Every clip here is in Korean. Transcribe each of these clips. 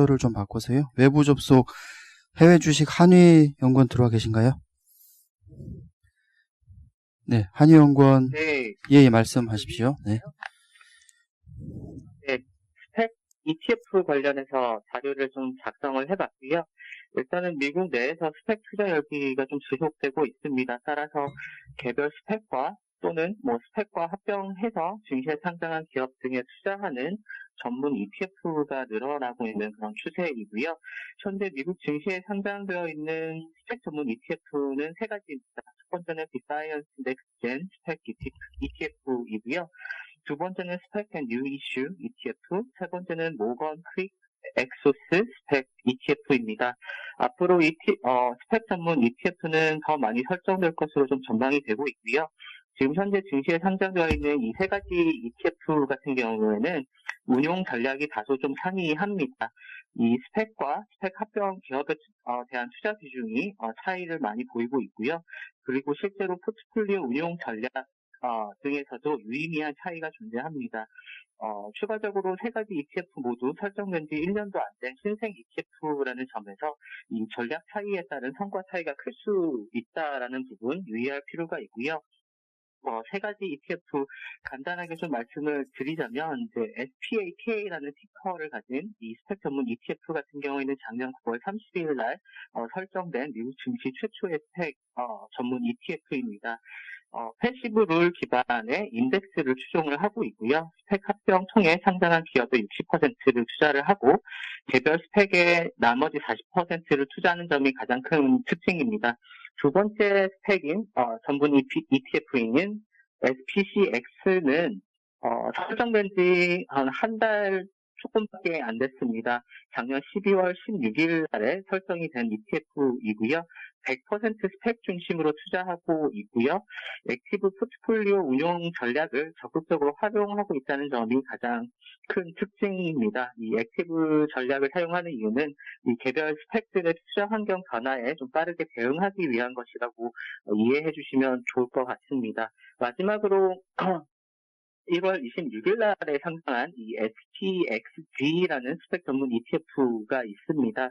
순서를 좀 바꿔서요. 외부 접속 해외 주식 한위연구원 들어와 계신가요? 네, 한위연구원. 네. 예, 말씀하십시오. 네. 네, 스펙 ETF 관련해서 자료를 좀 작성을 해봤고요. 일단은 미국 내에서 스펙 투자 열기가 좀 지속되고 있습니다. 따라서 개별 스펙과 또는 스펙과 합병해서 증시에 상장한 기업 등에 투자하는 전문 ETF가 늘어나고 있는 그런 추세이고요. 현재 미국 증시에 상장되어 있는 스펙 전문 ETF는 세 가지입니다. 첫 번째는 빅사이언스 넥스트젠 스펙 ETF이고요. 두 번째는 스펙 앤 뉴 이슈 ETF, 세 번째는 모건 크릭 엑소스 스펙 ETF입니다. 앞으로 스펙 전문 ETF는 더 많이 설정될 것으로 좀 전망이 되고 있고요. 지금 현재 증시에 상장되어 있는 이 세 가지 ETF 같은 경우에는 운용 전략이 다소 좀 상이합니다. 이 스펙과 스펙 합병 기업에 대한 투자 비중이 차이를 많이 보이고 있고요. 그리고 실제로 포트폴리오 운용 전략 등에서도 유의미한 차이가 존재합니다. 추가적으로 세 가지 ETF 모두 설정된 지 1년도 안 된 신생 ETF라는 점에서 이 전략 차이에 따른 성과 차이가 클 수 있다라는 부분 유의할 필요가 있고요. 세 가지 ETF 간단하게 좀 말씀을 드리자면 이제 SPAK라는 티커를 가진 이 스펙 전문 ETF 같은 경우에는 작년 9월 30일 날 설정된 미국 증시 최초의 스펙 전문 ETF입니다. 패시브 룰 기반의 인덱스를 추종을 하고 있고요. 스펙 합병 통해 상장한 기업의 60%를 투자를 하고 개별 스펙의 나머지 40%를 투자하는 점이 가장 큰 특징입니다. 두 번째 스펙인 전문 ETF인 SPCX는 설정된 지 한 달 조금밖에 안 됐습니다. 작년 12월 16일 날에 설정이 된 ETF이고요. 100% 스펙 중심으로 투자하고 있고요. 액티브 포트폴리오 운용 전략을 적극적으로 활용하고 있다는 점이 가장 큰 특징입니다. 이 액티브 전략을 사용하는 이유는 이 개별 스펙들의 투자 환경 변화에 좀 빠르게 대응하기 위한 것이라고 이해해 주시면 좋을 것 같습니다. 마지막으로 1월 26일 날에 상장한 이 SPXG라는 스펙 전문 ETF가 있습니다.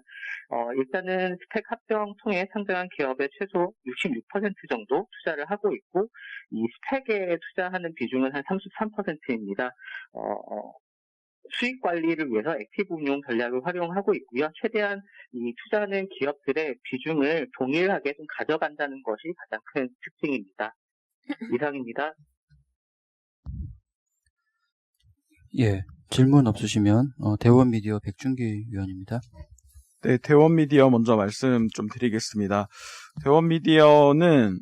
일단은 스펙 합병 통해 상장한 기업의 최소 66% 정도 투자를 하고 있고, 이 스펙에 투자하는 비중은 한 33%입니다. 수익 관리를 위해서 액티브 운용 전략을 활용하고 있고요. 최대한 이 투자하는 기업들의 비중을 동일하게 좀 가져간다는 것이 가장 큰 특징입니다. 이상입니다. 예, 질문 없으시면 대원미디어 백준기 위원입니다. 네, 대원미디어 먼저 말씀 좀 드리겠습니다. 대원미디어는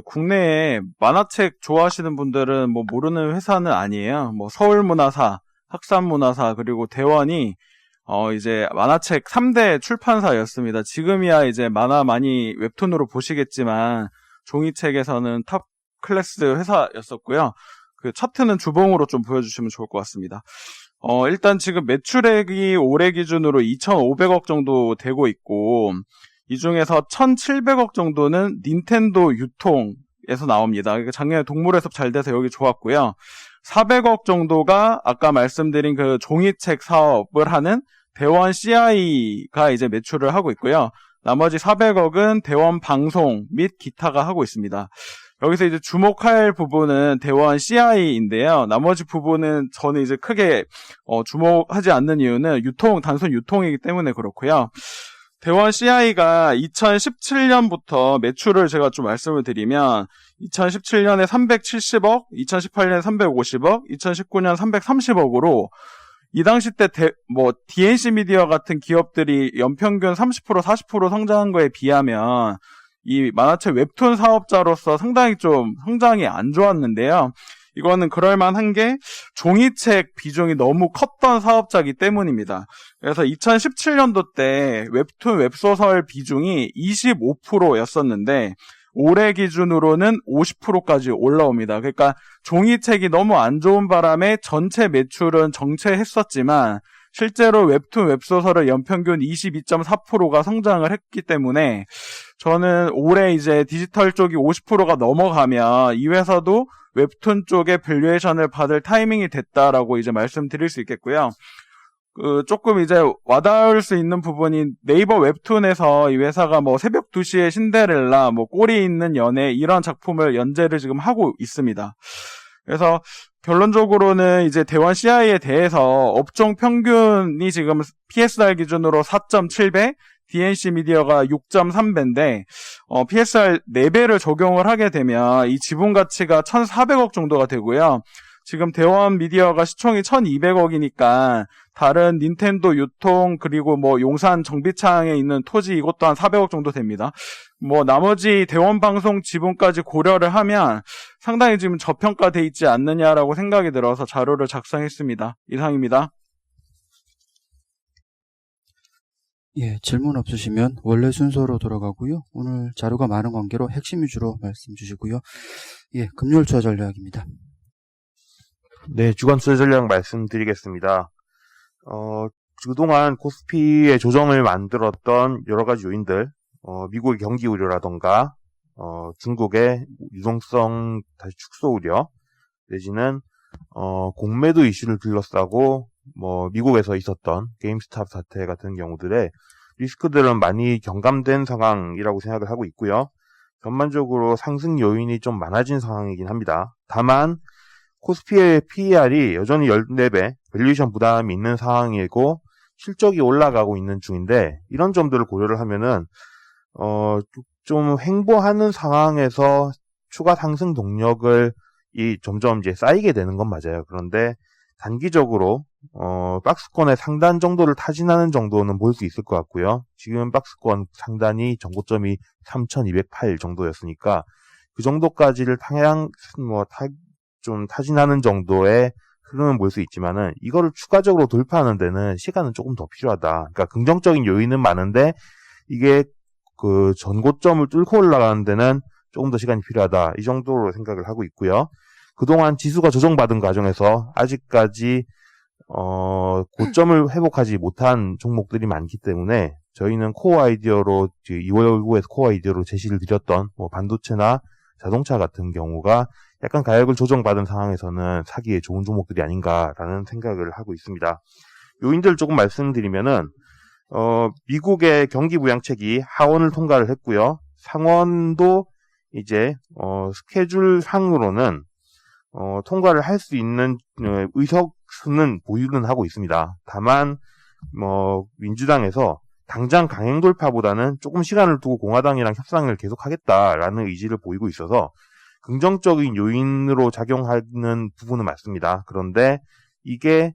국내에 만화책 좋아하시는 분들은 모르는 회사는 아니에요. 서울문화사, 학산문화사, 그리고 대원이 이제 만화책 3대 출판사였습니다. 지금이야 이제 만화 많이 웹툰으로 보시겠지만 종이책에서는 탑 클래스 회사였었고요. 그 차트는 주봉으로 좀 보여주시면 좋을 것 같습니다. 일단 지금 매출액이 올해 기준으로 2,500억 정도 되고 있고, 이 중에서 1,700억 정도는 닌텐도 유통에서 나옵니다. 그러니까 작년에 동물의 숲 잘 돼서 여기 좋았고요. 400억 정도가 아까 말씀드린 그 종이책 사업을 하는 대원 CI가 이제 매출을 하고 있고요. 나머지 400억은 대원 방송 및 기타가 하고 있습니다. 여기서 이제 주목할 부분은 대원 CI인데요. 나머지 부분은 저는 이제 크게 주목하지 않는 이유는 단순 유통이기 때문에 그렇고요. 대원 CI가 2017년부터 매출을 제가 좀 말씀을 드리면 2017년에 370억, 2018년에 350억, 2019년 330억으로 이 당시 때 DNC 미디어 같은 기업들이 연평균 30%, 40% 성장한 거에 비하면 이 만화책 웹툰 사업자로서 상당히 좀 성장이 안 좋았는데요. 이거는 그럴만한 게 종이책 비중이 너무 컸던 사업자이기 때문입니다. 그래서 2017년도 때 웹툰 웹소설 비중이 25%였었는데 올해 기준으로는 50%까지 올라옵니다. 그러니까 종이책이 너무 안 좋은 바람에 전체 매출은 정체했었지만 실제로 웹툰 웹소설을 연평균 22.4%가 성장을 했기 때문에 저는 올해 이제 디지털 쪽이 50%가 넘어가면 이 회사도 웹툰 쪽에 밸류에이션을 받을 타이밍이 됐다라고 이제 말씀드릴 수 있겠고요. 조금 이제 와닿을 수 있는 부분이 네이버 웹툰에서 이 회사가 뭐 새벽 2시에 신데렐라, 뭐 꼬리 있는 연애 이런 작품을 연재를 지금 하고 있습니다. 그래서 결론적으로는 이제 대원 CI에 대해서 업종 평균이 지금 PSR 기준으로 4.7배, DNC 미디어가 6.3배인데, PSR 4배를 적용을 하게 되면 이 지분 가치가 1,400억 정도가 되고요. 지금 대원 미디어가 시총이 1,200억이니까 다른 닌텐도 유통 그리고 뭐 용산 정비창에 있는 토지 이것도 한 400억 정도 됩니다. 뭐 나머지 대원 방송 지분까지 고려를 하면 상당히 지금 저평가돼 있지 않느냐라고 생각이 들어서 자료를 작성했습니다. 이상입니다. 예, 질문 없으시면 원래 순서로 돌아가고요. 오늘 자료가 많은 관계로 핵심 위주로 말씀 주시고요. 예, 금요일 투자 전략입니다. 네, 주간 투자 전략 말씀드리겠습니다. 그동안 코스피의 조정을 만들었던 여러 가지 요인들, 미국의 경기 우려라던가, 중국의 유동성 다시 축소 우려, 내지는, 공매도 이슈를 둘러싸고, 미국에서 있었던 게임스탑 사태 같은 경우들의 리스크들은 많이 경감된 상황이라고 생각을 하고 있고요. 전반적으로 상승 요인이 좀 많아진 상황이긴 합니다. 다만, 코스피의 PER이 여전히 14배, 밸류에이션 부담이 있는 상황이고, 실적이 올라가고 있는 중인데, 이런 점들을 고려를 하면은, 좀 횡보하는 상황에서 추가 상승 동력을 점점 이제 쌓이게 되는 건 맞아요. 그런데, 단기적으로, 박스권의 상단 정도를 타진하는 정도는 볼 수 있을 것 같고요. 지금 박스권 상단이 전고점이 3,208 정도였으니까, 그 정도까지를 좀 타진하는 정도의 흐름은 볼 수 있지만은 이거를 추가적으로 돌파하는 데는 시간은 조금 더 필요하다. 그러니까 긍정적인 요인은 많은데 이게 그 전고점을 뚫고 올라가는 데는 조금 더 시간이 필요하다. 이 정도로 생각을 하고 있고요. 그동안 지수가 조정받은 과정에서 아직까지 고점을 회복하지 못한 종목들이 많기 때문에 저희는 코어 아이디어로 2월 5에서 코어 아이디어로 제시를 드렸던 반도체나 자동차 같은 경우가 약간 가격을 조정받은 상황에서는 사기에 좋은 종목들이 아닌가라는 생각을 하고 있습니다. 요인들을 조금 말씀드리면은, 미국의 경기 부양책이 하원을 통과를 했고요. 상원도 이제, 스케줄상으로는, 통과를 할 수 있는, 의석수는 보유는 하고 있습니다. 다만, 민주당에서 당장 강행 돌파보다는 조금 시간을 두고 공화당이랑 협상을 계속하겠다라는 의지를 보이고 있어서 긍정적인 요인으로 작용하는 부분은 맞습니다. 그런데 이게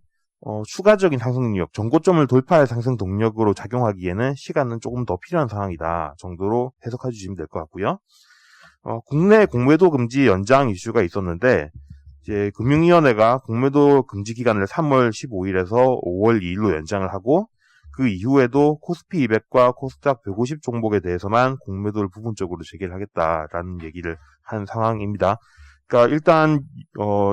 추가적인 상승 능력, 전고점을 돌파할 상승 동력으로 작용하기에는 시간은 조금 더 필요한 상황이다 정도로 해석해 주시면 될 것 같고요. 국내 공매도 금지 연장 이슈가 있었는데 이제 금융위원회가 공매도 금지 기간을 3월 15일에서 5월 2일로 연장을 하고 그 이후에도 코스피 200과 코스닥 150 종목에 대해서만 공매도를 부분적으로 재개를 하겠다라는 얘기를 한 상황입니다. 그러니까 일단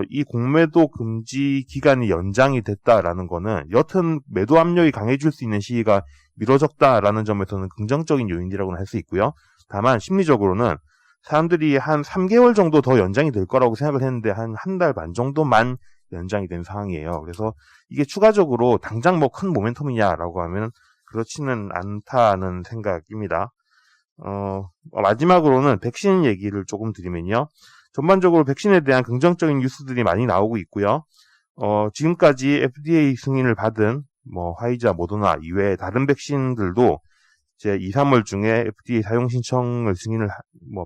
이 공매도 금지 기간이 연장이 됐다라는 거는 여튼 매도 압력이 강해질 수 있는 시기가 미뤄졌다라는 점에서는 긍정적인 요인이라고는 할 수 있고요. 다만 심리적으로는 사람들이 한 3개월 정도 더 연장이 될 거라고 생각을 했는데 한 달 반 정도만 연장이 된 상황이에요. 그래서 이게 추가적으로 당장 큰 모멘텀이냐라고 하면 그렇지는 않다는 생각입니다. 마지막으로는 백신 얘기를 조금 드리면요. 전반적으로 백신에 대한 긍정적인 뉴스들이 많이 나오고 있고요. 지금까지 FDA 승인을 받은 화이자, 모더나 이외에 다른 백신들도 이제 2, 3월 중에 FDA 사용 신청을 승인을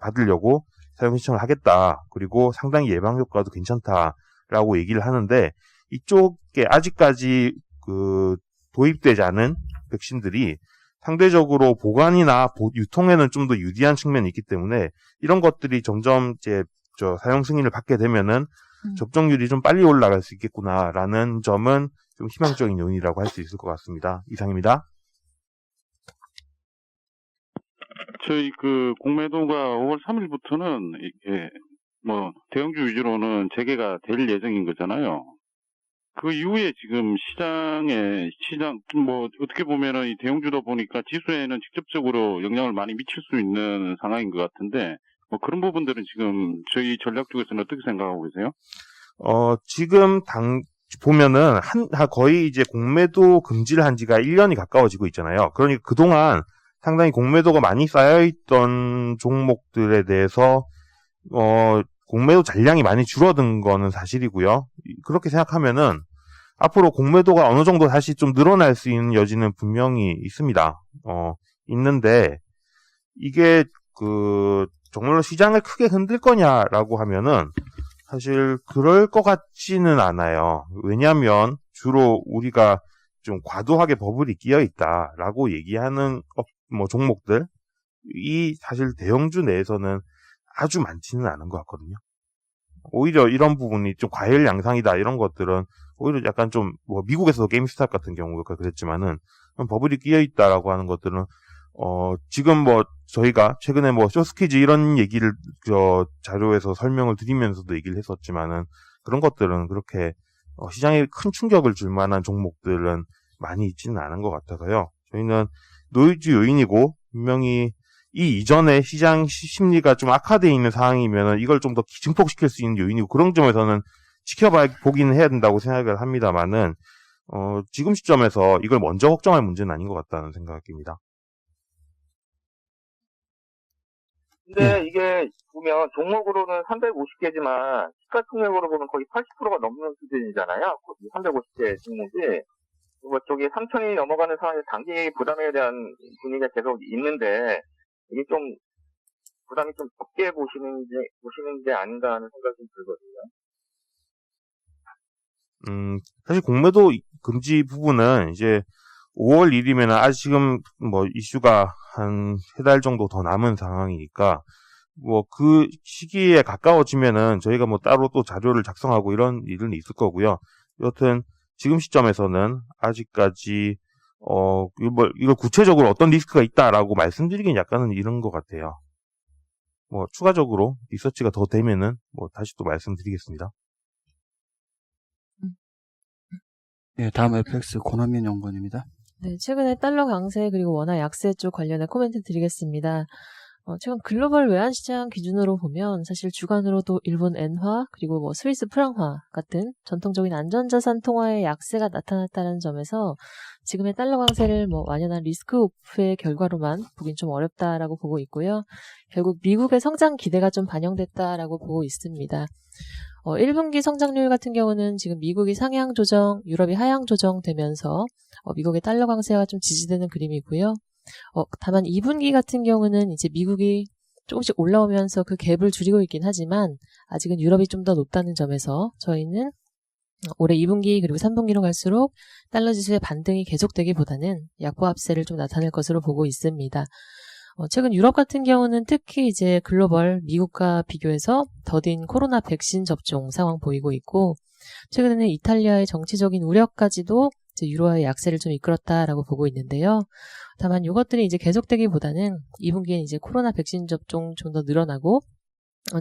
받으려고 사용 신청을 하겠다. 그리고 상당히 예방 효과도 괜찮다라고 얘기를 하는데 이쪽에 아직까지 도입되지 않은 백신들이 상대적으로 보관이나 유통에는 좀 더 유리한 측면이 있기 때문에 이런 것들이 점점 이제 사용 승인을 받게 되면은 접종률이 좀 빨리 올라갈 수 있겠구나라는 점은 좀 희망적인 요인이라고 할 수 있을 것 같습니다. 이상입니다. 저희 공매도가 5월 3일부터는 이게 대형주 위주로는 재개가 될 예정인 거잖아요. 그 이후에 지금 시장 어떻게 보면은 이 대형주다 보니까 지수에는 직접적으로 영향을 많이 미칠 수 있는 상황인 것 같은데 그런 부분들은 지금 저희 전략 쪽에서는 어떻게 생각하고 계세요? 지금 보면은 거의 이제 공매도 금지를 한 지가 1년이 가까워지고 있잖아요. 그러니까 그동안 상당히 공매도가 많이 쌓여있던 종목들에 대해서 공매도 잔량이 많이 줄어든 거는 사실이고요. 그렇게 생각하면은 앞으로 공매도가 어느 정도 다시 좀 늘어날 수 있는 여지는 분명히 있습니다. 있는데 이게 정말로 시장을 크게 흔들 거냐라고 하면은 사실 그럴 것 같지는 않아요. 왜냐하면 주로 우리가 좀 과도하게 버블이 끼어 있다라고 얘기하는 종목들이 사실 대형주 내에서는 아주 많지는 않은 것 같거든요. 오히려 이런 부분이 좀 과열 양상이다 이런 것들은 오히려 약간 좀 미국에서도 게임스탑 같은 경우가 그랬지만은 버블이 끼어 있다라고 하는 것들은 지금 저희가 최근에 쇼스퀴즈 이런 얘기를 자료에서 설명을 드리면서도 얘기를 했었지만은 그런 것들은 그렇게 시장에 큰 충격을 줄 만한 종목들은 많이 있지는 않은 것 같아서요. 저희는 노이즈 요인이고 분명히 이 이전에 시장 심리가 좀 악화되어 있는 상황이면은 이걸 좀 더 증폭시킬 수 있는 요인이고 그런 점에서는 보긴 해야 된다고 생각을 합니다만은 지금 시점에서 이걸 먼저 걱정할 문제는 아닌 것 같다는 생각입니다. 근데 이게 보면 종목으로는 350개지만 시가총액으로 보면 거의 80%가 넘는 수준이잖아요. 350개 종목이. 저기 3천이 넘어가는 상황에서 단기 부담에 대한 분위기가 계속 있는데 이게 좀 부담이 좀 적게 보시는 게 아닌가 하는 생각이 좀 들거든요. 사실 공매도 금지 부분은 이제 5월 1일이면 아직 지금 이슈가 한 3달 정도 더 남은 상황이니까 그 시기에 가까워지면은 저희가 따로 또 자료를 작성하고 이런 일은 있을 거고요. 여튼 지금 시점에서는 아직까지 이걸 구체적으로 어떤 리스크가 있다라고 말씀드리긴 약간은 이런 것 같아요. 추가적으로 리서치가 더 되면은 다시 또 말씀드리겠습니다. 예, 다음 FX 권한민 연구원입니다. 네, 최근에 달러 강세 그리고 원화 약세 쪽 관련해 코멘트 드리겠습니다. 최근 글로벌 외환시장 기준으로 보면 사실 주간으로도 일본 엔화 그리고 스위스 프랑화 같은 전통적인 안전자산 통화의 약세가 나타났다는 점에서 지금의 달러 강세를 완연한 리스크 오프의 결과로만 보긴 좀 어렵다라고 보고 있고요. 결국 미국의 성장 기대가 좀 반영됐다라고 보고 있습니다. 1분기 성장률 같은 경우는 지금 미국이 상향 조정, 유럽이 하향 조정 되면서 미국의 달러 강세가 좀 지지되는 그림이고요. 다만 2분기 같은 경우는 이제 미국이 조금씩 올라오면서 그 갭을 줄이고 있긴 하지만 아직은 유럽이 좀 더 높다는 점에서 저희는 올해 2분기 그리고 3분기로 갈수록 달러 지수의 반등이 계속되기보다는 약보합세를 좀 나타낼 것으로 보고 있습니다. 최근 유럽 같은 경우는 특히 이제 글로벌 미국과 비교해서 더딘 코로나 백신 접종 상황 보이고 있고 최근에는 이탈리아의 정치적인 우려까지도 이제 유로화의 약세를 좀 이끌었다라고 보고 있는데요. 다만 이것들이 이제 계속되기보다는 2분기엔 이제 코로나 백신 접종 좀 더 늘어나고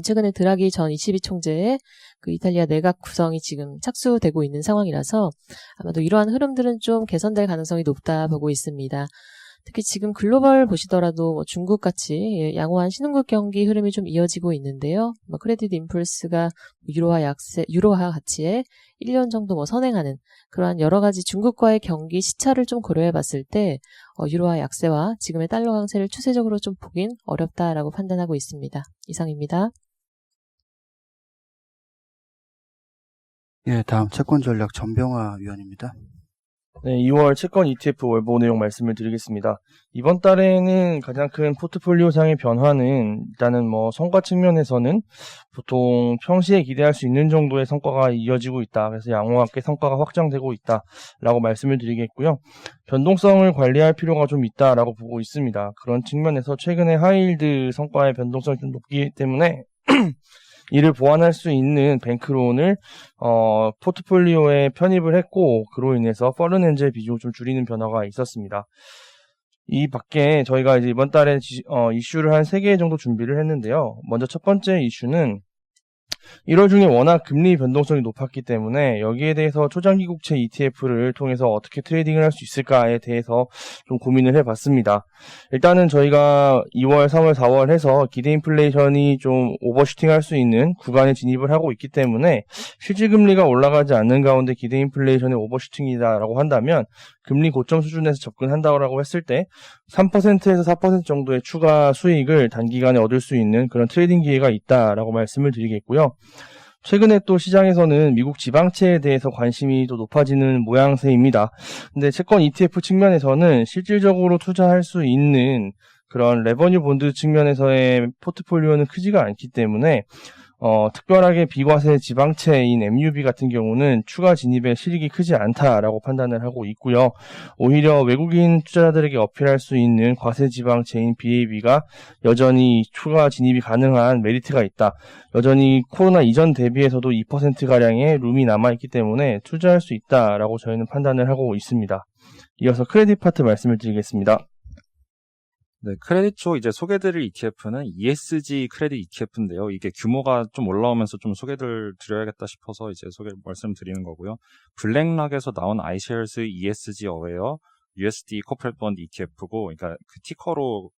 최근에 드라기 전 ECB 총재의 그 이탈리아 내각 구성이 지금 착수되고 있는 상황이라서 아마도 이러한 흐름들은 좀 개선될 가능성이 높다 보고 있습니다. 특히 지금 글로벌 보시더라도 중국같이 양호한 신흥국 경기 흐름이 좀 이어지고 있는데요. 크레딧 임펄스가 유로화 가치에 1년 정도 선행하는 그러한 여러 가지 중국과의 경기 시차를 좀 고려해 봤을 때 유로화 약세와 지금의 달러 강세를 추세적으로 좀 보긴 어렵다라고 판단하고 있습니다. 이상입니다. 예, 다음 채권 전략 전병화 위원입니다. 네, 2월 채권 ETF 월보 내용 말씀을 드리겠습니다. 이번 달에는 가장 큰 포트폴리오상의 변화는 일단은 성과 측면에서는 보통 평시에 기대할 수 있는 정도의 성과가 이어지고 있다. 그래서 양호하게 성과가 확장되고 있다라고 말씀을 드리겠고요. 변동성을 관리할 필요가 좀 있다라고 보고 있습니다. 그런 측면에서 최근에 하이힐드 성과의 변동성이 좀 높기 때문에 이를 보완할 수 있는 뱅크론을 포트폴리오에 편입을 했고 그로 인해서 퍼른 엔젤 비중을 좀 줄이는 변화가 있었습니다. 이 밖에 저희가 이제 이번 달에 이슈를 한 3개 정도 준비를 했는데요. 먼저 첫 번째 이슈는 1월 중에 워낙 금리 변동성이 높았기 때문에 여기에 대해서 초장기 국채 ETF를 통해서 어떻게 트레이딩을 할 수 있을까에 대해서 좀 고민을 해봤습니다. 일단은 저희가 2월, 3월, 4월 해서 기대 인플레이션이 좀 오버슈팅 할 수 있는 구간에 진입을 하고 있기 때문에 실질 금리가 올라가지 않는 가운데 기대 인플레이션의 오버슈팅이다라고 한다면 금리 고점 수준에서 접근한다고 했을 때 3%에서 4% 정도의 추가 수익을 단기간에 얻을 수 있는 그런 트레이딩 기회가 있다라고 말씀을 드리겠고요. 최근에 또 시장에서는 미국 지방채에 대해서 관심이 또 높아지는 모양새입니다. 근데 채권 ETF 측면에서는 실질적으로 투자할 수 있는 그런 레버뉴 본드 측면에서의 포트폴리오는 크지가 않기 때문에 특별하게 비과세 지방채인 MUB 같은 경우는 추가 진입의 실익이 크지 않다라고 판단을 하고 있고요. 오히려 외국인 투자자들에게 어필할 수 있는 과세 지방채인 BAB가 여전히 추가 진입이 가능한 메리트가 있다. 여전히 코로나 이전 대비해서도 2%가량의 룸이 남아있기 때문에 투자할 수 있다라고 저희는 판단을 하고 있습니다. 이어서 크레딧 파트 말씀을 드리겠습니다. 네, 크레딧 쪽 이제 소개드릴 ETF는 ESG 크레딧 ETF인데요. 이게 규모가 좀 올라오면서 좀 소개를 드려야겠다 싶어서 이제 말씀드리는 거고요. 블랙락에서 나온 iShares ESG 어웨어 USD 코퍼레이트 본드 ETF고, 그러니까 그 티커로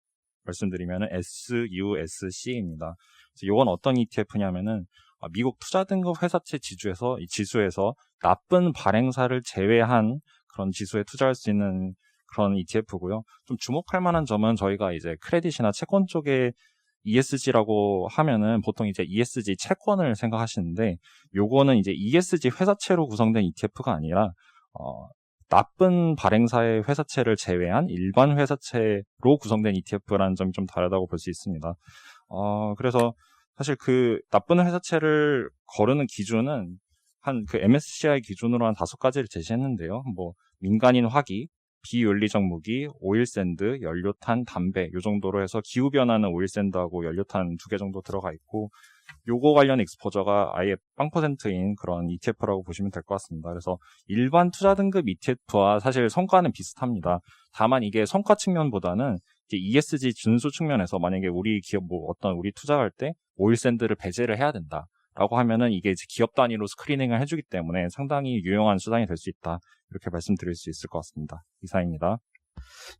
말씀드리면은 SUSC입니다. 이건 어떤 ETF냐면은 미국 투자 등급 회사채 지수에서 나쁜 발행사를 제외한 그런 지수에 투자할 수 있는 그런 ETF고요. 좀 주목할 만한 점은 저희가 이제 크레딧이나 채권 쪽에 ESG라고 하면은 보통 이제 ESG 채권을 생각하시는데, 요거는 이제 ESG 회사채로 구성된 ETF가 아니라 나쁜 발행사의 회사채를 제외한 일반 회사채로 구성된 ETF라는 점이 좀 다르다고 볼 수 있습니다. 그래서 사실 그 나쁜 회사채를 거르는 기준은 한 그 MSCI 기준으로 한 5가지를 제시했는데요. 뭐 민간인 화기, 비윤리적 무기, 오일샌드, 연료탄, 담배 요 정도로 해서 기후변화는 오일샌드하고 연료탄 2개 정도 들어가 있고, 요거 관련 익스포저가 아예 0%인 그런 ETF라고 보시면 될 것 같습니다. 그래서 일반 투자 등급 ETF와 사실 성과는 비슷합니다. 다만 이게 성과 측면보다는 이제 ESG 준수 측면에서 만약에 우리 기업 우리 투자할 때 오일샌드를 배제를 해야 된다 라고 하면은 이게 이제 기업 단위로 스크리닝을 해주기 때문에 상당히 유용한 수단이 될 수 있다. 이렇게 말씀드릴 수 있을 것 같습니다. 이상입니다.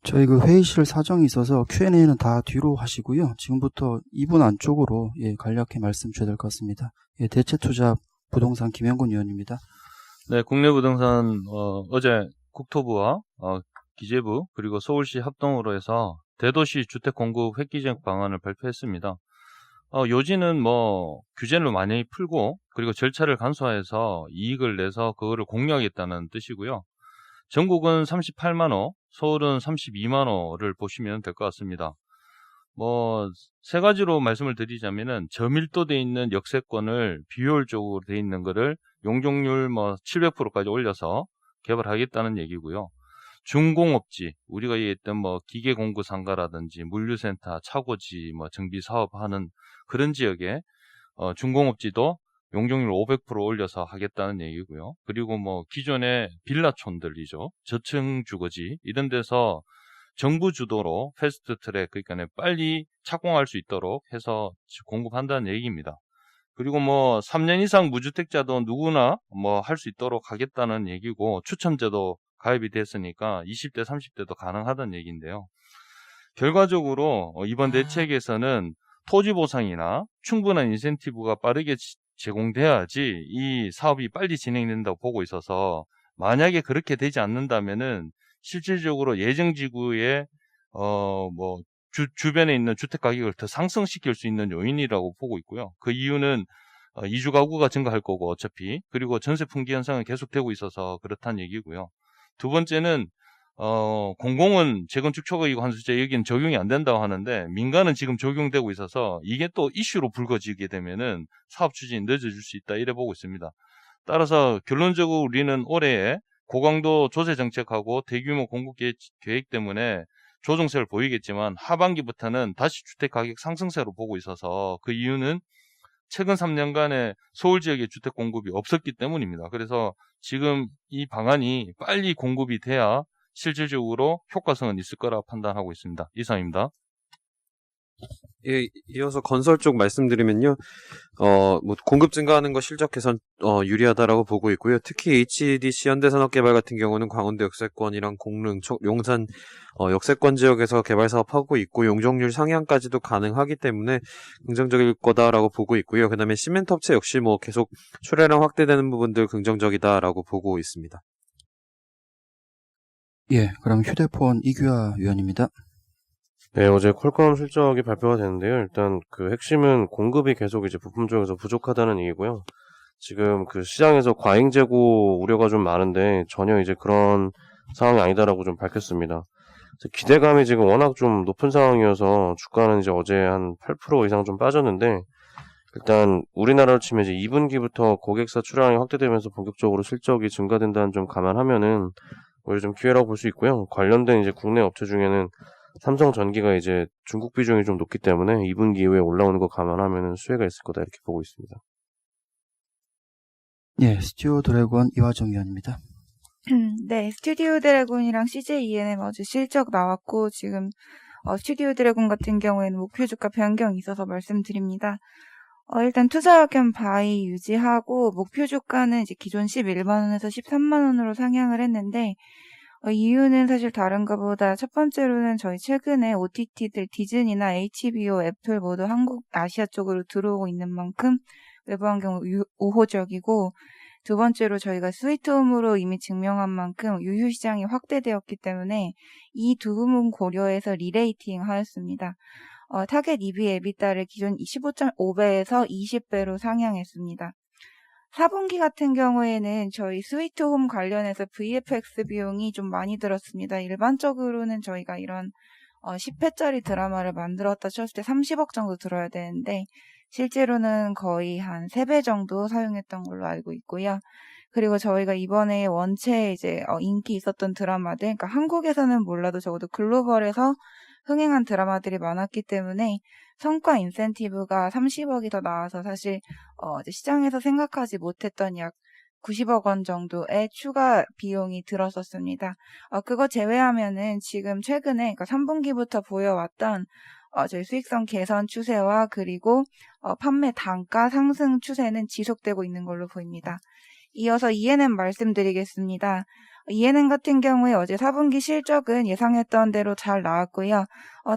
저희 그 회의실 사정이 있어서 Q&A는 다 뒤로 하시고요. 지금부터 2분 안쪽으로 간략히 말씀 주셔야 될 것 같습니다. 대체투자 부동산 김영근 위원입니다. 네, 국내 부동산 어제 국토부와 기재부 그리고 서울시 합동으로 해서 대도시 주택 공급 획기적 방안을 발표했습니다. 요지는 규제를 많이 풀고 그리고 절차를 간소화해서 이익을 내서 그거를 공유하겠다는 뜻이고요. 전국은 38만 호, 서울은 32만 호를 보시면 될 것 같습니다. 세 가지로 말씀을 드리자면은 저밀도돼 있는 역세권을 비효율적으로 돼 있는 거를 용적률 700%까지 올려서 개발하겠다는 얘기고요. 중공업지, 우리가 얘기했던 기계공구상가라든지 물류센터, 차고지, 정비 사업하는 그런 지역에 중공업지도 용적률 500% 올려서 하겠다는 얘기고요. 그리고 기존의 빌라촌들이죠. 저층 주거지 이런 데서 정부 주도로 패스트 트랙, 그러니까 빨리 착공할 수 있도록 해서 공급한다는 얘기입니다. 그리고 3년 이상 무주택자도 누구나 할 수 있도록 하겠다는 얘기고, 추첨제도 가입이 됐으니까 20대, 30대도 가능하다는 얘기인데요. 결과적으로 이번 대책에서는 토지 보상이나 충분한 인센티브가 빠르게 제공돼야지 이 사업이 빨리 진행된다고 보고 있어서, 만약에 그렇게 되지 않는다면은 실질적으로 예정지구의 주변에 있는 주택 가격을 더 상승시킬 수 있는 요인이라고 보고 있고요. 그 이유는 이주 가구가 증가할 거고 어차피, 그리고 전세 풍기 현상은 계속되고 있어서 그렇다는 얘기고요. 두 번째는 공공은 재건축 초과이익 환수제 여기는 적용이 안 된다고 하는데, 민간은 지금 적용되고 있어서 이게 또 이슈로 불거지게 되면은 사업 추진이 늦어질 수 있다, 이래 보고 있습니다. 따라서 결론적으로 우리는 올해에 고강도 조세 정책하고 대규모 공급 계획 때문에 조정세를 보이겠지만 하반기부터는 다시 주택 가격 상승세로 보고 있어서, 그 이유는 최근 3년간의 서울 지역의 주택 공급이 없었기 때문입니다. 그래서 지금 이 방안이 빨리 공급이 돼야 실질적으로 효과성은 있을 거라 판단하고 있습니다. 이상입니다. 예, 이어서 건설 쪽 말씀드리면요. 뭐 공급 증가하는 거 실적 개선 유리하다라고 보고 있고요. 특히 HDC 현대산업개발 같은 경우는 광운대 역세권이랑 공릉, 용산 역세권 지역에서 개발 사업하고 있고 용적률 상향까지도 가능하기 때문에 긍정적일 거다라고 보고 있고요. 그다음에 시멘트 업체 역시 뭐 계속 출하량 확대되는 부분들 긍정적이다라고 보고 있습니다. 예, 그럼 휴대폰 이규하 위원입니다. 네, 어제 퀄컴 실적이 발표가 됐는데요. 일단 그 핵심은 공급이 계속 이제 부품 쪽에서 부족하다는 얘기고요. 지금 그 시장에서 과잉 재고 우려가 좀 많은데 전혀 이제 그런 상황이 아니다라고 좀 밝혔습니다. 기대감이 지금 워낙 좀 높은 상황이어서 주가는 이제 어제 한 8% 이상 좀 빠졌는데 일단 우리나라로 치면 이제 2분기부터 고객사 출하량이 확대되면서 본격적으로 실적이 증가된다는 점 감안하면은 오히려 좀 기회라고 볼 수 있고요. 관련된 이제 국내 업체 중에는 삼성전기가 이제 중국 비중이 좀 높기 때문에 2분기 이후에 올라오는 거 감안하면 수혜가 있을 거다 이렇게 보고 있습니다. 예, 스튜어 드래곤 이화정 위원입니다. 네, 스튜디오 드래곤이랑 CJENM 어제 실적 나왔고 지금 스튜디오 드래곤 같은 경우에는 목표 주가 변경이 있어서 말씀드립니다. 일단 투자 의견 바이 유지하고 목표 주가는 이제 기존 11만 원에서 13만 원으로 상향을 했는데 이유는 사실 다른 것보다 첫 번째로는 저희 최근에 OTT들 디즈니나 HBO, 애플 모두 한국, 아시아 쪽으로 들어오고 있는 만큼 외부 환경 우호적이고 두 번째로 저희가 스위트홈으로 이미 증명한 만큼 유휴 시장이 확대되었기 때문에 이 두 부분 고려해서 리레이팅 하였습니다. 타겟 EV, EBITDA를 기존 15.5배에서 20배로 상향했습니다. 4분기 같은 경우에는 저희 스위트홈 관련해서 VFX 비용이 좀 많이 들었습니다. 일반적으로는 저희가 이런 10회짜리 드라마를 만들었다 쳤을 때 30억 정도 들어야 되는데 실제로는 거의 한 3배 정도 사용했던 걸로 알고 있고요. 그리고 저희가 이번에 원체 이제 인기 있었던 드라마들, 그러니까 한국에서는 몰라도 적어도 글로벌에서 흥행한 드라마들이 많았기 때문에 성과 인센티브가 30억이 더 나와서 사실 이제 시장에서 생각하지 못했던 약 90억 원 정도의 추가 비용이 들었었습니다. 그거 제외하면은 지금 최근에 그러니까 3분기부터 보여왔던 저희 수익성 개선 추세와 그리고 판매 단가 상승 추세는 지속되고 있는 걸로 보입니다. 이어서 ENM 말씀드리겠습니다. ENM 같은 경우에 어제 4분기 실적은 예상했던 대로 잘 나왔고요.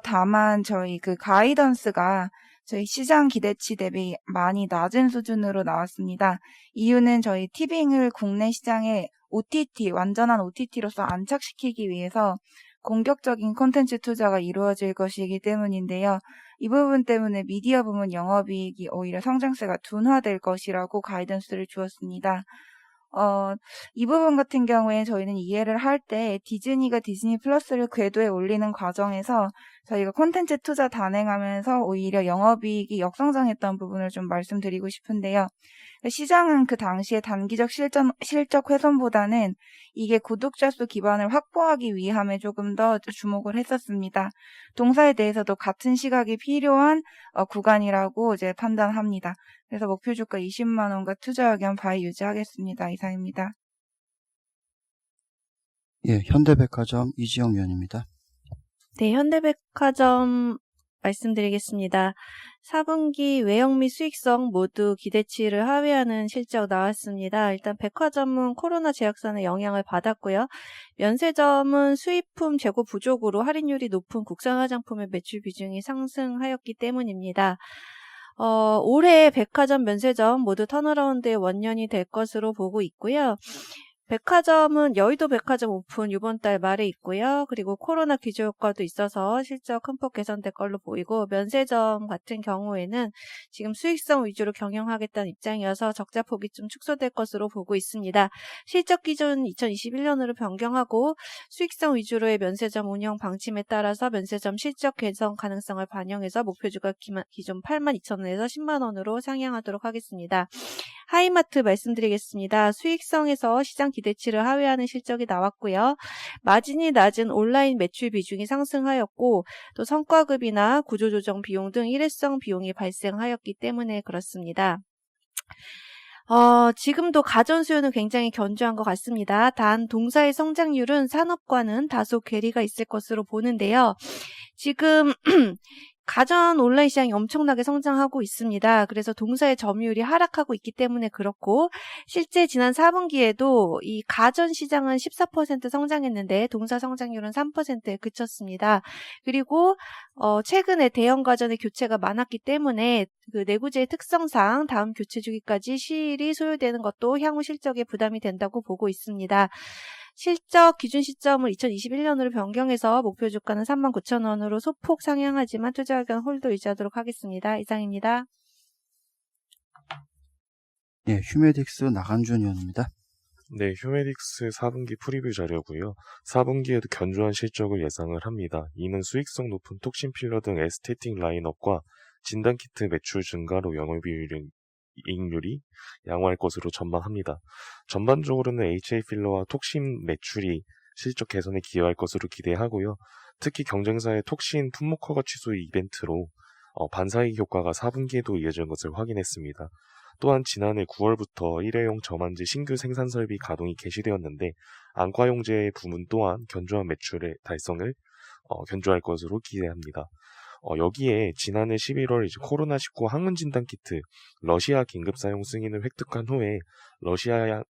다만 저희 그 가이던스가 저희 시장 기대치 대비 많이 낮은 수준으로 나왔습니다. 이유는 저희 티빙을 국내 시장에 OTT, 완전한 OTT로서 안착시키기 위해서 공격적인 콘텐츠 투자가 이루어질 것이기 때문인데요. 이 부분 때문에 미디어 부문 영업이익이 오히려 성장세가 둔화될 것이라고 가이던스를 주었습니다. 이 부분 같은 경우에 저희는 이해를 할 때 디즈니가 디즈니 플러스를 궤도에 올리는 과정에서 저희가 콘텐츠 투자 단행하면서 오히려 영업이익이 역성장했던 부분을 좀 말씀드리고 싶은데요. 시장은 그 당시에 단기적 실적 훼손보다는 이게 구독자 수 기반을 확보하기 위함에 조금 더 주목을 했었습니다. 동사에 대해서도 같은 시각이 필요한 구간이라고 이제 판단합니다. 그래서 목표 주가 20만 원과 투자 의견 바이 유지하겠습니다. 이상입니다. 예, 현대백화점 이지영 위원입니다. 네, 현대백화점 말씀드리겠습니다. 4분기 외형 및 수익성 모두 기대치를 하회하는 실적 나왔습니다. 일단 백화점은 코로나 제약산의 영향을 받았고요. 면세점은 수입품 재고 부족으로 할인율이 높은 국산 화장품의 매출 비중이 상승하였기 때문입니다. 올해 백화점, 면세점 모두 턴어라운드의 원년이 될 것으로 보고 있고요. 백화점은 여의도 백화점 오픈 이번 달 말에 있고요. 그리고 코로나 기저 효과도 있어서 실적 큰 폭 개선될 걸로 보이고 면세점 같은 경우에는 지금 수익성 위주로 경영하겠다는 입장이어서 적자 폭이 좀 축소될 것으로 보고 있습니다. 실적 기준 2021년으로 변경하고 수익성 위주로의 면세점 운영 방침에 따라서 면세점 실적 개선 가능성을 반영해서 목표주가 기존 82,000원에서 10만 원으로 상향하도록 하겠습니다. 하이마트 말씀드리겠습니다. 수익성에서 시장 기대치를 하회하는 실적이 나왔고요. 마진이 낮은 온라인 매출 비중이 상승하였고 또 성과급이나 구조조정 비용 등 일회성 비용이 발생하였기 때문에 그렇습니다. 지금도 가전 수요는 굉장히 견조한 것 같습니다. 단 동사의 성장률은 산업과는 다소 괴리가 있을 것으로 보는데요. 지금 가전 온라인 시장이 엄청나게 성장하고 있습니다. 그래서 동사의 점유율이 하락하고 있기 때문에 그렇고 실제 지난 4분기에도 이 가전 시장은 14% 성장했는데 동사 성장률은 3%에 그쳤습니다. 그리고 최근에 대형 가전의 교체가 많았기 때문에 그 내구재의 특성상 다음 교체 주기까지 시일이 소요되는 것도 향후 실적에 부담이 된다고 보고 있습니다. 실적 기준 시점을 2021년으로 변경해서 목표 주가는 39,000원으로 소폭 상향하지만 투자 의견 홀드 유지하도록 하겠습니다. 이상입니다. 예, 휴메딕스 나간준 의원입니다. 네, 휴메딕스 4분기 프리뷰 자료고요. 4분기에도 견조한 실적을 예상을 합니다. 이는 수익성 높은 톡신 필러 등 에스테틱 라인업과 진단키트 매출 증가로 영업이익률이 양호할 것으로 전망합니다. 전반적으로는 HA 필러와 톡신 매출이 실적 개선에 기여할 것으로 기대하고요. 특히 경쟁사의 톡신 품목 허가 취소 이벤트로 반사이익 효과가 4분기에도 이어진 것을 확인했습니다. 또한 지난해 9월부터 일회용 저만지 신규 생산 설비 가동이 개시되었는데 안과용제 부문 또한 견조한 매출의 달성을 견조할 것으로 기대합니다. 여기에 지난해 11월 이제 코로나19 항원 진단 키트 러시아 긴급 사용 승인을 획득한 후에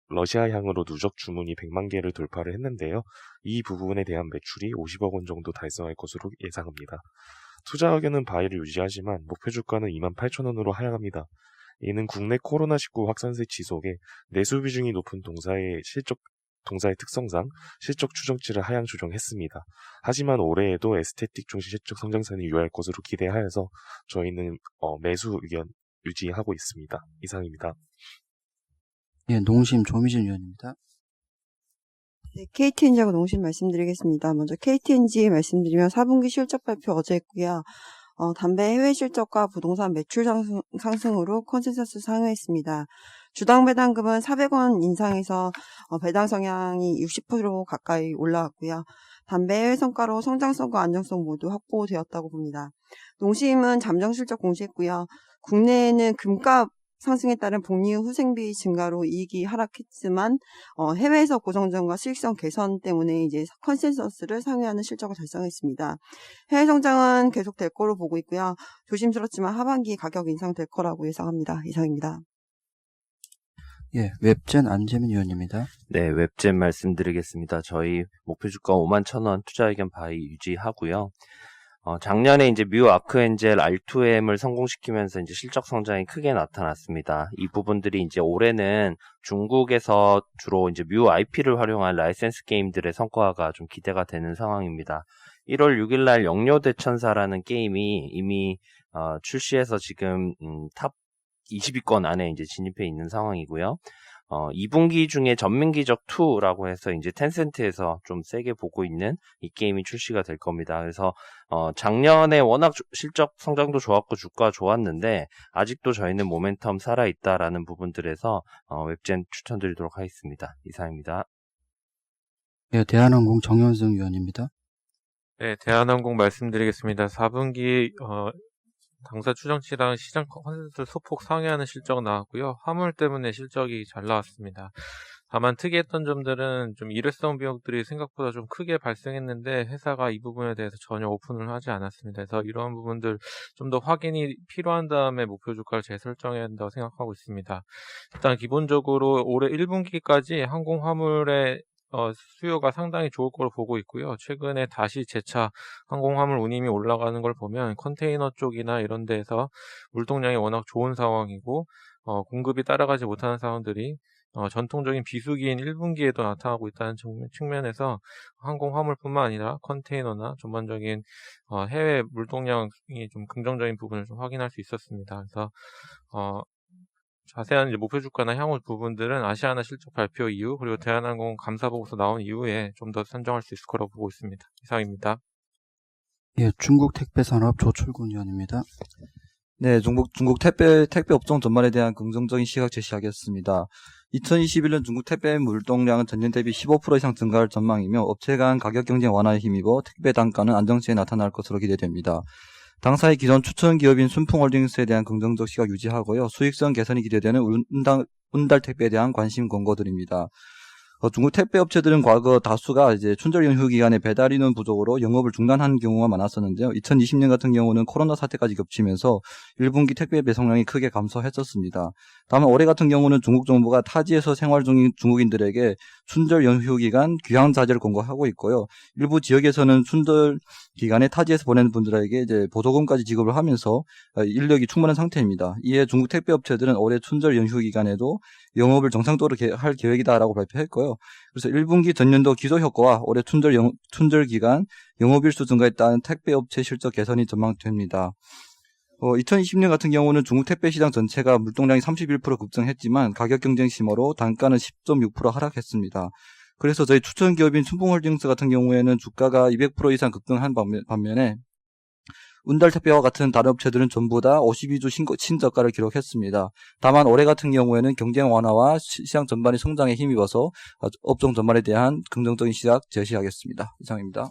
러시아향으로 누적 주문이 100만 개를 돌파를 했는데요. 이 부분에 대한 매출이 50억 원 정도 달성할 것으로 예상합니다. 투자 의견은 바이를 유지하지만 목표 주가는 28,000원으로 하향합니다. 이는 국내 코로나19 확산세 지속에 내수 비중이 높은 동사의 특성상 실적 추정치를 하향 조정했습니다. 하지만 올해에도 에스테틱 중시 실적 성장세는 유효할 것으로 기대하여서 저희는 매수 의견 유지하고 있습니다. 이상입니다. 예, 농심 조미진 의원입니다. 네, KTNG하고 농심 말씀드리겠습니다. 먼저 KTNG 말씀드리면 4분기 실적 발표 어제 했고요. 담배 해외 실적과 부동산 매출 상승으로 컨센서스 상회했습니다. 주당 배당금은 400원 인상해서 배당 성향이 60% 가까이 올라왔고요. 담배 해외 성과로 성장성과 안정성 모두 확보되었다고 봅니다. 농심은 잠정 실적 공시했고요. 국내에는 금값 상승에 따른 복리후 후생비 증가로 이익이 하락했지만 해외에서 고성장과 수익성 개선 때문에 이제 컨센서스를 상회하는 실적을 달성했습니다. 해외 성장은 계속될 거로 보고 있고요. 조심스럽지만 하반기 가격 인상될 거라고 예상합니다. 이상입니다. 예, 웹젠 안재민 의원입니다. 네, 웹젠 말씀드리겠습니다. 저희 목표 주가 51,000원 투자 의견 바이 유지하고요. 작년에 이제 뮤 아크엔젤 R2M을 성공시키면서 이제 실적 성장이 크게 나타났습니다. 이 부분들이 이제 올해는 중국에서 주로 이제 뮤 IP를 활용한 라이센스 게임들의 성과가 좀 기대가 되는 상황입니다. 1월 6일 날 영료대천사라는 게임이 이미 출시해서 지금 탑 20위권 안에 이제 진입해 있는 상황이고요. 2분기 중에 전민기적 2라고 해서 이제 텐센트에서 좀 세게 보고 있는 이 게임이 출시가 될 겁니다. 그래서 작년에 워낙 실적 성장도 좋았고 주가 좋았는데 아직도 저희는 모멘텀 살아있다라는 부분들에서 웹젠 추천드리도록 하겠습니다. 이상입니다. 예, 대한항공 정현승 의원입니다. 네, 대한항공 말씀드리겠습니다. 4분기 당사 추정치랑 시장 컨센서스 소폭 상회하는 실적 나왔고요. 화물 때문에 실적이 잘 나왔습니다. 다만 특이했던 점들은 좀 일회성 비용들이 생각보다 좀 크게 발생했는데 회사가 이 부분에 대해서 전혀 오픈을 하지 않았습니다. 그래서 이런 부분들 좀 더 확인이 필요한 다음에 목표 주가를 재설정해야 한다고 생각하고 있습니다. 일단 기본적으로 올해 1분기까지 항공 화물의 수요가 상당히 좋을 거로 보고 있고요. 최근에 다시 재차 항공화물 운임이 올라가는 걸 보면 컨테이너 쪽이나 이런 데에서 물동량이 워낙 좋은 상황이고 공급이 따라가지 못하는 상황들이 전통적인 비수기인 1분기에도 나타나고 있다는 측면에서 항공화물뿐만 아니라 컨테이너나 전반적인 해외 물동량이 좀 긍정적인 부분을 좀 확인할 수 있었습니다. 그래서 자세한 이제 목표 주가나 향후 부분들은 아시아나 실적 발표 이후 그리고 대한항공 감사 보고서 나온 이후에 좀 더 선정할 수 있을 거라고 보고 있습니다. 이상입니다. 예, 중국 택배산업 조철군 의원입니다. 네, 중국 택배 업종 전반에 대한 긍정적인 시각 제시하겠습니다. 2021년 중국 택배 물동량은 전년 대비 15% 이상 증가할 전망이며 업체 간 가격 경쟁 완화에 힘입어 택배 단가는 안정세에 나타날 것으로 기대됩니다. 당사의 기존 추천 기업인 순풍홀딩스에 대한 긍정적 시각 유지하고요. 수익성 개선이 기대되는 운달 택배에 대한 관심 권고드립니다. 중국 택배 업체들은 과거 다수가 이제 춘절 연휴 기간에 배달 인원 부족으로 영업을 중단한 경우가 많았었는데요. 2020년 같은 경우는 코로나 사태까지 겹치면서 1분기 택배 배송량이 크게 감소했었습니다. 다만 올해 같은 경우는 중국 정부가 타지에서 생활 중인 중국인들에게 춘절 연휴 기간 귀향 자제를 권고하고 있고요. 일부 지역에서는 춘절 기간에 타지에서 보내는 분들에게 이제 보조금까지 지급을 하면서 인력이 충분한 상태입니다. 이에 중국 택배 업체들은 올해 춘절 연휴 기간에도 영업을 정상적으로 할 계획이다라고 발표했고요. 그래서 1분기 전년도 기저 효과와 올해 춘절 기간 영업일수 증가에 따른 택배 업체 실적 개선이 전망됩니다. 2020년 같은 경우는 중국 택배 시장 전체가 물동량이 31% 급증했지만 가격 경쟁 심화로 단가는 10.6% 하락했습니다. 그래서 저희 추천 기업인 춘풍홀딩스 같은 경우에는 주가가 200% 이상 급등한 반면에 운달택배와 같은 다른 업체들은 전부 다 52주 신저가를 기록했습니다. 다만 올해 같은 경우에는 경쟁 완화와 시장 전반의 성장에 힘입어서 업종 전반에 대한 긍정적인 시각 제시하겠습니다. 이상입니다.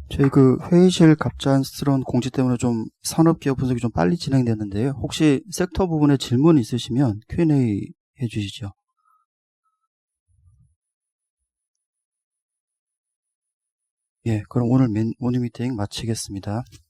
저희 회의실 갑작스러운 공지 때문에 좀 산업기업 분석이 좀 빨리 진행됐는데요. 혹시 섹터 부분에 질문 있으시면 Q&A 해주시죠. 예, 그럼 오늘 모닝 미팅 마치겠습니다.